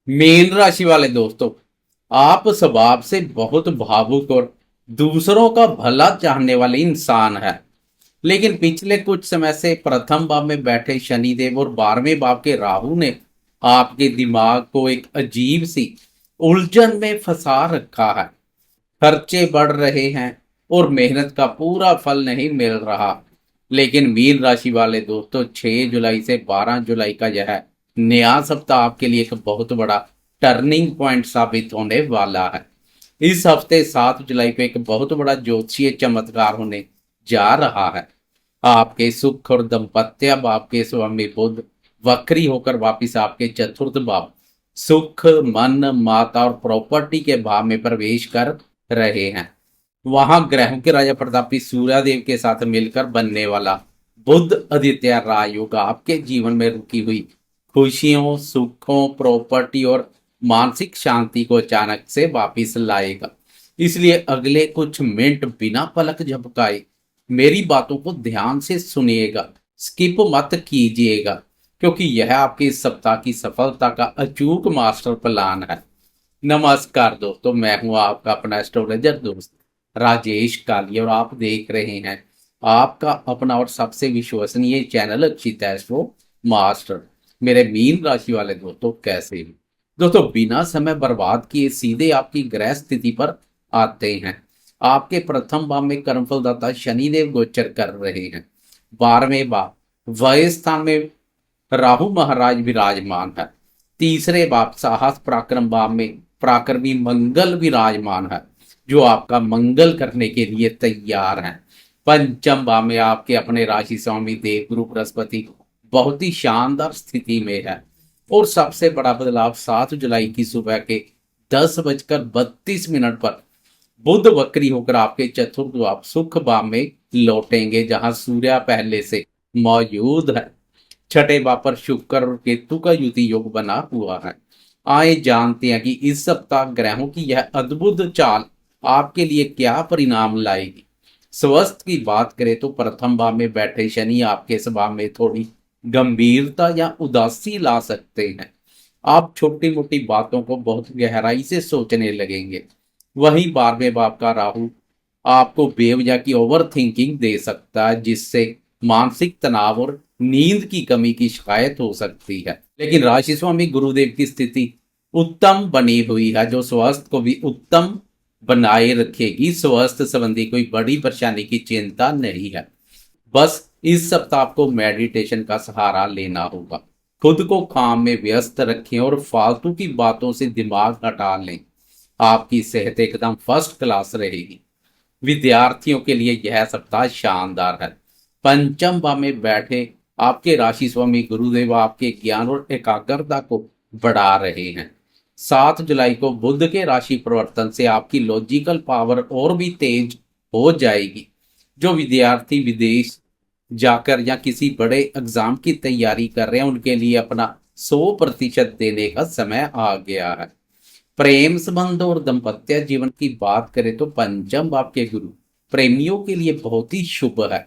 Mean राशि वाले दोस्तों, आप स्वभाव से बहुत भावुक और दूसरों का भला चाहने वाले इंसान हैं। लेकिन पिछले कुछ समय से प्रथम भाव में बैठे शनिदेव और 12वें भाव के राहु ने आपके दिमाग को एक अजीब सी उलझन में फंसा रखा है। खर्चे बढ़ रहे हैं और मेहनत का पूरा फल नहीं मिल रहा। लेकिन मीन राशि वाले दोस्तों, 6 जुलाई से 12 जुलाई का यह नया सप्ताह आपके लिए एक बहुत बड़ा टर्निंग पॉइंट साबित होने वाला है। इस हफ्ते 7 जुलाई को एक बहुत बड़ा ज्योतिषीय चमत्कार होने जा रहा है। आपके सुख और दाम्पत्य भाव के स्वामी बुध वक्री होकर वापिस आपके चतुर्थ भाव सुख, मन, माता और प्रॉपर्टी के भाव में प्रवेश कर रहे हैं। वहां ग्रहों के राजा प्रतापी सूर्यदेव के साथ मिलकर बनने वाला बुध आदित्य राजयोग आपके जीवन में रुकी हुई खुशियों, सुखों, प्रॉपर्टी और मानसिक शांति को अचानक से वापिस लाएगा। इसलिए अगले कुछ मिनट बिना पलक झपकाए मेरी बातों को ध्यान से सुनिएगा, स्किप मत कीजिएगा, क्योंकि यह आपके इस सप्ताह की सफलता का अचूक मास्टर प्लान है। नमस्कार दोस्तों, मैं हूं आपका अपना एस्ट्रोलॉजर दोस्त राजेश काली और आप देख रहे हैं आपका अपना और सबसे विश्वसनीय चैनल अक्षित एस्ट्रो मास्टर। मेरे मीन राशि वाले दोस्तों, कैसे हैं दोस्तों? बिना समय बर्बाद किए सीधे आपकी ग्रह स्थिति पर आते हैं। आपके प्रथम भाव में कर्मफलदाता शनिदेव गोचर कर रहे हैं। 12वें भाव वह स्थान में राहु महाराज विराजमान है। तीसरे भाव साहस पराक्रम भाव में पराक्रमी मंगल विराजमान है, जो आपका मंगल करने के लिए तैयार हैं। पंचम भाव में आपके अपने राशि स्वामी देवगुरु बृहस्पति बहुत ही शानदार स्थिति में है। और सबसे बड़ा बदलाव 7 जुलाई की सुबह के 10:32 पर बुध वक्री होकर आपके चतुर्थ भाव सुख भाव में लौटेंगे, जहां सूर्य पहले से मौजूद है। छठे भाव पर शुक्र और केतु का युति योग बना हुआ है। आए जानते हैं कि इस सप्ताह ग्रहों की यह अद्भुत चाल आपके लिए क्या परिणाम लाएगी। स्वास्थ्य की बात करें तो प्रथम भाव में बैठे शनि आपके स्वभाव में थोड़ी गंभीरता या उदासी ला सकते हैं। आप छोटी मोटी बातों को बहुत गहराई से सोचने लगेंगे। वहीं 12वें भाव का राहु आपको बेवजह की ओवर थिंकिंग दे सकता है, जिससे मानसिक तनाव और नींद की कमी की शिकायत हो सकती है। लेकिन राशि स्वामी गुरुदेव की स्थिति उत्तम बनी हुई है, जो स्वास्थ्य को भी उत्तम बनाए रखेगी। स्वास्थ्य संबंधी कोई बड़ी परेशानी की चिंता नहीं है। बस इस सप्ताह आपको मेडिटेशन का सहारा लेना होगा। खुद को काम में व्यस्त रखें और फालतू की बातों से दिमाग हटा लें। आपकी सेहत एकदम फर्स्ट क्लास रहेगी। विद्यार्थियों के लिए यह सप्ताह शानदार है। पंचम भाव में बैठे आपके राशि स्वामी गुरुदेव आपके ज्ञान और एकाग्रता को बढ़ा रहे हैं। 7 जुलाई को बुध के राशि परिवर्तन से आपकी लॉजिकल पावर और भी तेज हो जाएगी। जो विद्यार्थी विदेश जाकर या किसी बड़े एग्जाम की तैयारी कर रहे हैं, उनके लिए अपना 100% देने का समय आ गया है। प्रेम संबंध और दाम्पत्य जीवन की बात करें तो पंचम भाव के गुरु प्रेमियों के लिए बहुत ही शुभ है।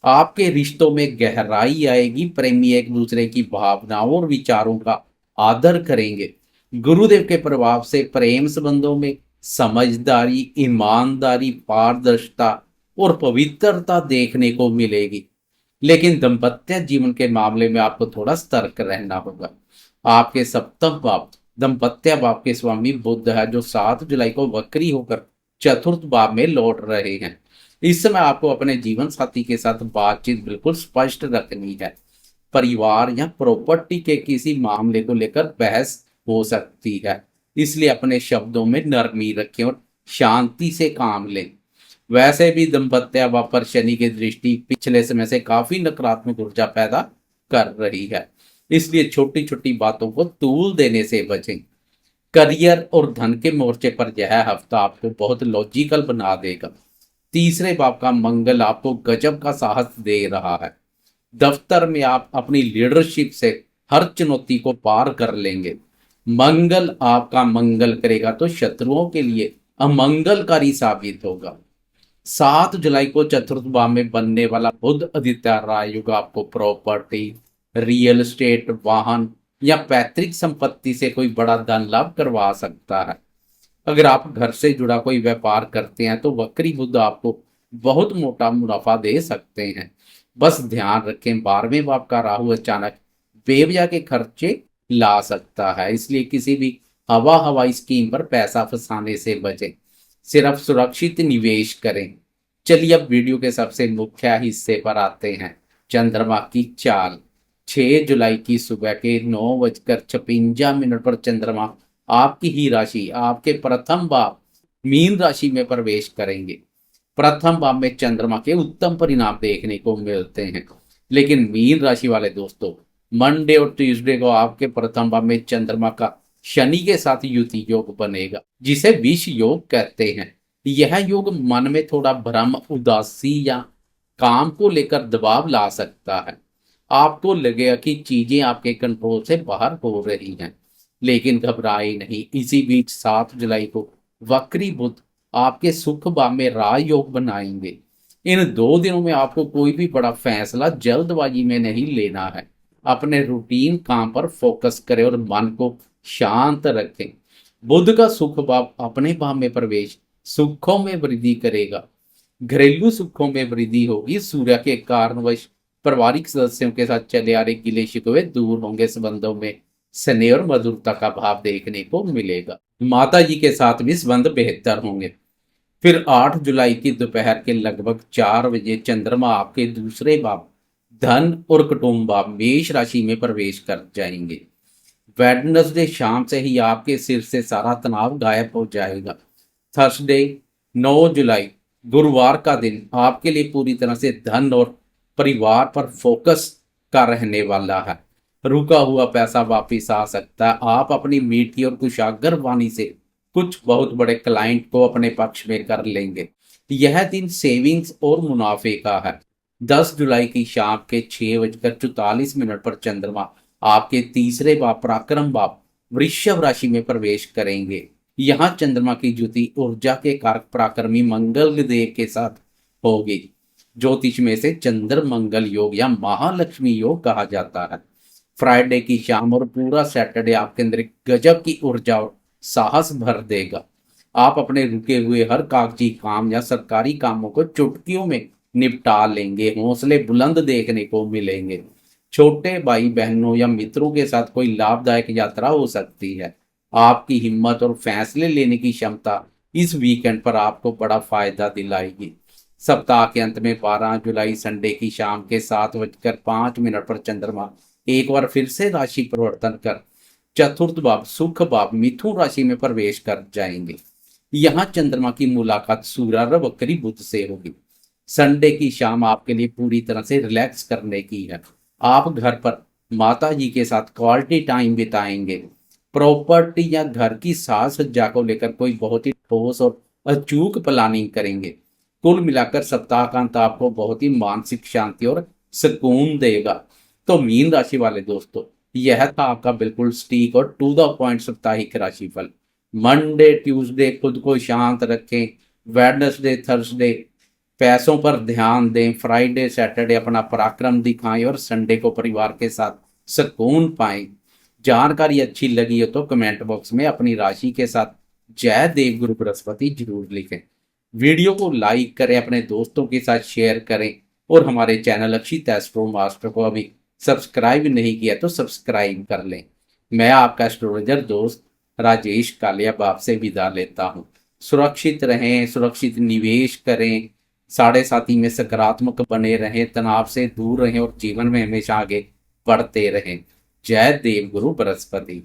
आपके रिश्तों में गहराई आएगी। प्रेमी एक दूसरे की भावनाओं और विचारों का आदर करेंगे। गुरुदेव के प्रभाव से प्रेम संबंधों में समझदारी, ईमानदारी, पारदर्शिता और पवित्रता देखने को मिलेगी। लेकिन दाम्पत्य जीवन के मामले में आपको थोड़ा सतर्क रहना होगा। आपके सप्तम भाव दाम्पत्य भाव के स्वामी बुध है, जो 7 जुलाई को वक्री होकर चतुर्थ भाव में लौट रहे हैं। इस समय आपको अपने जीवन साथी के साथ बातचीत बिल्कुल स्पष्ट रखनी है। परिवार या प्रॉपर्टी के किसी मामले को लेकर बहस हो सकती है, इसलिए अपने शब्दों में नरमी रखें और शांति से काम लें। वैसे भी दाम्पत्य भाव पर शनि की दृष्टि पिछले समय से काफी नकारात्मक ऊर्जा पैदा कर रही है, इसलिए छोटी छोटी बातों को तूल देने से बचें। करियर और धन के मोर्चे पर यह हफ्ता आपको बहुत लॉजिकल बना देगा। तीसरे भाव का मंगल आपको गजब का साहस दे रहा है। दफ्तर में आप अपनी लीडरशिप से हर चुनौती को पार कर लेंगे। मंगल आपका मंगल करेगा तो शत्रुओं के लिए अमंगलकारी साबित होगा। 7 जुलाई को चतुर्थ भाव में बनने वाला बुध आदित्य राजयोग आपको प्रॉपर्टी, रियल एस्टेट, वाहन, या पैतृक संपत्ति से कोई बड़ा धन लाभ करवा सकता है। अगर आप घर से जुड़ा कोई व्यापार करते हैं तो वक्री बुध आपको बहुत मोटा मुनाफा दे सकते हैं। बस ध्यान रखें, 12वें भाव का राहु अचानक बेवजह के खर्चे ला सकता है, इसलिए किसी भी हवाई स्कीम पर पैसा फंसाने से बचें, सिर्फ सुरक्षित निवेश करें। चलिए अब वीडियो के सबसे मुख्य हिस्से पर आते हैं। चंद्रमा की चाल। 6 जुलाई की सुबह के 9:56 पर चंद्रमा आपकी ही राशि, आपके प्रथम भाव मीन राशि में प्रवेश करेंगे। प्रथम भाव में चंद्रमा के उत्तम परिणाम देखने को मिलते हैं, लेकिन मीन राशि वाले दोस्तों, मंडे और ट्यूसडे को आपके प्रथम भाव में चंद्रमा का शनि के साथ युति योग बनेगा, जिसे विष योग कहते हैं। यह योग मन में थोड़ा भ्रम, उदासी या काम को लेकर दबाव ला सकता है। आपको लगेगा कि चीजें आपके कंट्रोल से बाहर हो रही हैं, लेकिन घबराए नहीं। इसी बीच 7 जुलाई को वक्री बुध आपके सुख भाव में राजयोग बनाएंगे। इन 2 दिनों में आपको कोई भी बड़ा फैसला जल्दबाजी में नहीं लेना है। अपने रूटीन काम पर फोकस करें और मन को शांत रखें। बुध का सुख भाव अपने भाव में प्रवेश सुखों में वृद्धि करेगा, घरेलू सुखों में वृद्धि होगी। सूर्य के कारणवश पारिवारिक सदस्यों के साथ चले आ रहे गिले शिकवे दूर होंगे। संबंधों में स्नेह और मधुरता का भाव देखने को मिलेगा। माता जी के साथ भी संबंध बेहतर होंगे। फिर 8 जुलाई की दोपहर के लगभग 4 बजे चंद्रमा आपके दूसरे भाव धन और कुटुंब भाव मेष राशि में प्रवेश कर जाएंगे। वेडनेसडे शाम से ही आपके सिर से सारा तनाव गायब हो जाएगा। थर्सडे 9 जुलाई गुरुवार का दिन आपके लिए पूरी तरह से धन और परिवार पर फोकस का रहने वाला है। रुका हुआ पैसा वापिस आ सकता है। आप अपनी मीठी और कुशाग्र वाणी से कुछ बहुत बड़े क्लाइंट को अपने पक्ष में कर लेंगे। यह दिन सेविंग्स और मुनाफे का है। 10 जुलाई की शाम के 6:44 पर चंद्रमा आपके तीसरे भाव पराक्रम भाव वृषभ राशि में प्रवेश करेंगे। यहाँ चंद्रमा की युति ऊर्जा के कारक पराक्रमी मंगल देव के साथ होगी। ज्योतिष में से चंद्र मंगल योग या महालक्ष्मी योग कहा जाता है। फ्राइडे की शाम और पूरा सैटरडे आपके अंदर एक गजब की ऊर्जा और साहस भर देगा। आप अपने रुके हुए हर कागजी काम या सरकारी कामों को चुटकियों में निपटा लेंगे। हौसले बुलंद देखने को मिलेंगे। छोटे भाई बहनों या मित्रों के साथ कोई लाभदायक यात्रा हो सकती है। आपकी हिम्मत और फैसले लेने की क्षमता इस वीकेंड पर आपको बड़ा फायदा दिलाएगी। सप्ताह के अंत में 12 जुलाई संडे की शाम के 7:05 पर चंद्रमा एक बार फिर से राशि परिवर्तन कर चतुर्थ भाव सुख भाव मिथुन राशि में प्रवेश कर जाएंगे। यहाँ चंद्रमा की मुलाकात सूर्य और वक्री बुध से होगी। संडे की शाम आपके लिए पूरी तरह से रिलैक्स करने की है। आप घर पर माता जी के साथ क्वालिटी टाइम बिताएंगे। प्रॉपर्टी या घर की साज सज्जा को लेकर कोई बहुत ही ठोस और अचूक प्लानिंग करेंगे। कुल मिलाकर सप्ताह का अंत आपको बहुत ही मानसिक शांति और सुकून देगा। तो मीन राशि वाले दोस्तों, यह था आपका बिल्कुल सटीक और टू द पॉइंट साप्ताहिक राशिफल। मंडे ट्यूसडे खुद को शांत रखें। वेडनेसडे थर्सडे पैसों पर ध्यान दें। फ्राइडे सैटरडे अपना पराक्रम दिखाएं और संडे को परिवार के साथ सुकून पाएं। जानकारी अच्छी लगी हो तो कमेंट बॉक्स में अपनी राशि के साथ जय देव गुरु बृहस्पति जरूर लिखें। वीडियो को लाइक करें, अपने दोस्तों के साथ शेयर करें और हमारे चैनल अक्षित एस्ट्रो मास्टर को अभी सब्सक्राइब नहीं किया तो सब्सक्राइब कर लें। मैं आपका एस्ट्रोलॉजर दोस्त राजेश कालिया आपसे विदा लेता हूँ। सुरक्षित रहें, सुरक्षित निवेश करें, साढ़े साथी में सकारात्मक बने रहें, तनाव से दूर रहें और जीवन में हमेशा आगे बढ़ते रहें। जय देव गुरु बृहस्पति।